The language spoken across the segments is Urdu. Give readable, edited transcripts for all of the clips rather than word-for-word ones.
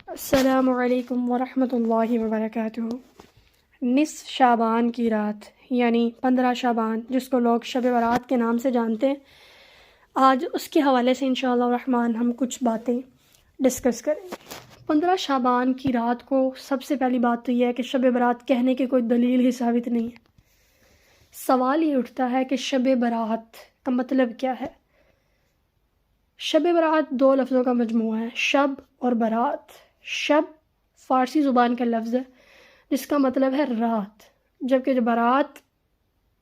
السلام علیکم ورحمۃ اللہ وبرکاتہ۔ نصف شعبان کی رات یعنی 15 شعبان، جس کو لوگ شب برات کے نام سے جانتے ہیں، آج اس کے حوالے سے انشاءاللہ الرحمن ہم کچھ باتیں ڈسکس کریں گے۔ 15 شعبان کی رات کو سب سے پہلی بات تو یہ ہے کہ شب برات کہنے کی کوئی دلیل ہی ثابت نہیں ہے۔ سوال یہ اٹھتا ہے کہ شب برات کا مطلب کیا ہے؟ شب برات دو لفظوں کا مجموعہ ہے، شب اور برات۔ شب فارسی زبان کا لفظ ہے جس کا مطلب ہے رات، جبکہ جو برات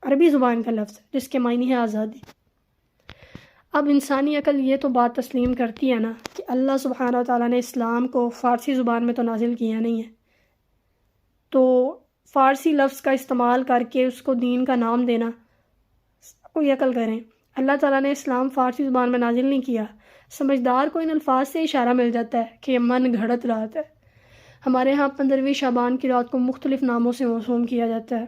عربی زبان کا لفظ ہے جس کے معنی ہے آزادی۔ اب انسانی عقل یہ تو بات تسلیم کرتی ہے نا کہ اللہ سبحانہ و تعالیٰ نے اسلام کو فارسی زبان میں تو نازل کیا نہیں ہے، تو فارسی لفظ کا استعمال کر کے اس کو دین کا نام دینا، کوئی عقل کریں۔ اللہ تعالیٰ نے اسلام فارسی زبان میں نازل نہیں کیا۔ سمجھدار کو ان الفاظ سے اشارہ مل جاتا ہے کہ یہ من گھڑت رات ہے۔ ہمارے ہاں 15ویں شعبان کی رات کو مختلف ناموں سے موسوم کیا جاتا ہے۔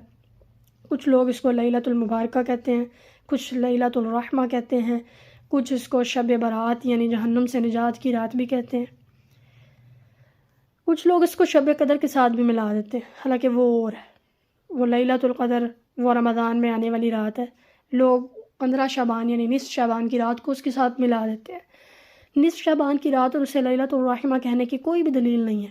کچھ لوگ اس کو لیلۃ المبارکہ کہتے ہیں، کچھ لیلۃ الرحمہ کہتے ہیں، کچھ اس کو شب برات یعنی جہنم سے نجات کی رات بھی کہتے ہیں، کچھ لوگ اس کو شب قدر کے ساتھ بھی ملا دیتے ہیں، حالانکہ وہ اور ہے، وہ لیلۃ القدر وہ رمضان میں آنے والی رات ہے۔ لوگ 15 شعبان یعنی نصف شعبان کی رات کو اس کے ساتھ ملا دیتے ہیں۔ نصف شعبان کی رات اور اسے لیلۃ الرحمہ کہنے کی کوئی بھی دلیل نہیں ہے۔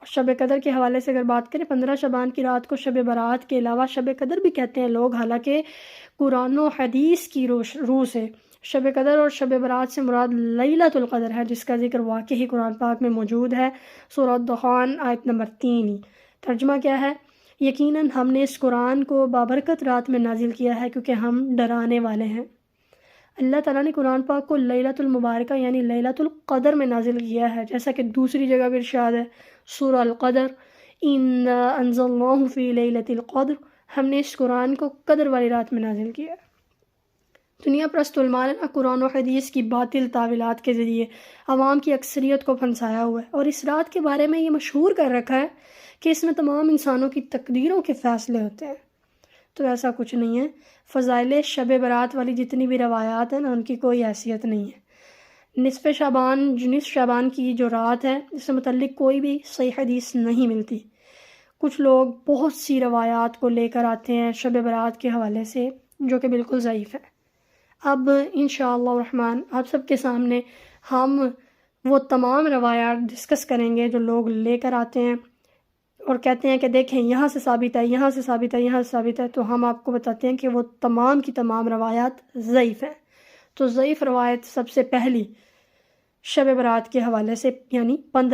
اور شب قدر کے حوالے سے اگر بات کریں، 15 شعبان کی رات کو شب برات کے علاوہ شب قدر بھی کہتے ہیں لوگ، حالانکہ قرآن و حدیث کی روح سے شب قدر اور شب برات سے مراد لیلۃ القدر ہے، جس کا ذکر واقعی قرآن پاک میں موجود ہے، سورۃ دخان آیت نمبر 3۔ ترجمہ کیا ہے؟ یقیناً ہم نے اس قرآن کو بابرکت رات میں نازل کیا ہے کیونکہ ہم ڈرانے والے ہیں۔ اللہ تعالیٰ نے قرآن پاک کو لیلۃ المبارکہ یعنی لیلۃ القدر میں نازل کیا ہے، جیسا کہ دوسری جگہ بھی ارشاد ہے، سورہ القدر، اِنَّا أَنزَلْنَاهُ فِي لَيْلَةِ الْقَدْرِ، ہم نے اس قرآن کو قدر والی رات میں نازل کیا ہے۔ دنیا پرست علماء نے قرآن و حدیث کی باطل تعویلات کے ذریعے عوام کی اکثریت کو پھنسایا ہوا ہے، اور اس رات کے بارے میں یہ مشہور کر رکھا ہے کہ اس میں تمام انسانوں کی تقدیروں کے فیصلے ہوتے ہیں، تو ایسا کچھ نہیں ہے۔ فضائل شب برات والی جتنی بھی روایات ہیں نا، ان کی کوئی حیثیت نہیں ہے۔ نصف شعبان کی جو رات ہے، اس سے متعلق کوئی بھی صحیح حدیث نہیں ملتی۔ کچھ لوگ بہت سی روایات کو لے کر آتے ہیں شب برات کے حوالے سے جو کہ بالکل ضعیف ہے۔ اب انشاءاللہ الرحمن آپ سب کے سامنے ہم وہ تمام روایات ڈسکس کریں گے جو لوگ لے کر آتے ہیں اور کہتے ہیں کہ دیکھیں یہاں سے ثابت ہے، یہاں سے ثابت ہے، یہاں سے ثابت ہے، تو ہم آپ کو بتاتے ہیں کہ وہ تمام کی تمام روایات ضعیف ہیں۔ تو ضعیف روایت سب سے پہلی شب برات کے حوالے سے یعنی 15